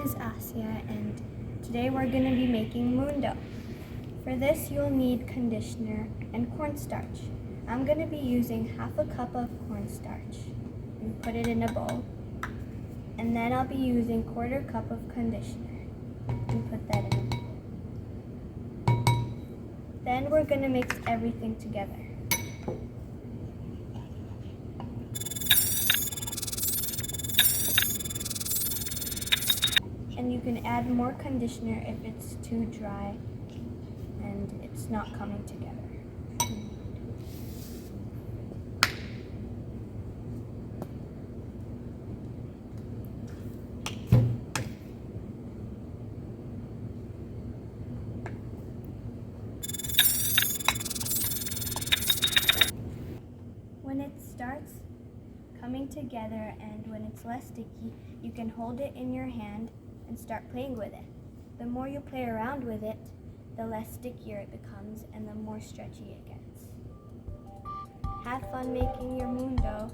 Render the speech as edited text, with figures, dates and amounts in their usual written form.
is Aasiya, and today we're going to be making moon dough. For this you'll need conditioner and cornstarch. I'm going to be using half a cup of cornstarch and put it in a bowl. And then I'll be using quarter cup of conditioner and put that in. Then we're going to mix everything together. And you can add more conditioner if it's too dry and it's not coming together. When it starts coming together and when it's less sticky, you can hold it in your hand and start playing with it. The more you play around with it, the less stickier it becomes and the more stretchy it gets. Have fun making your moon dough.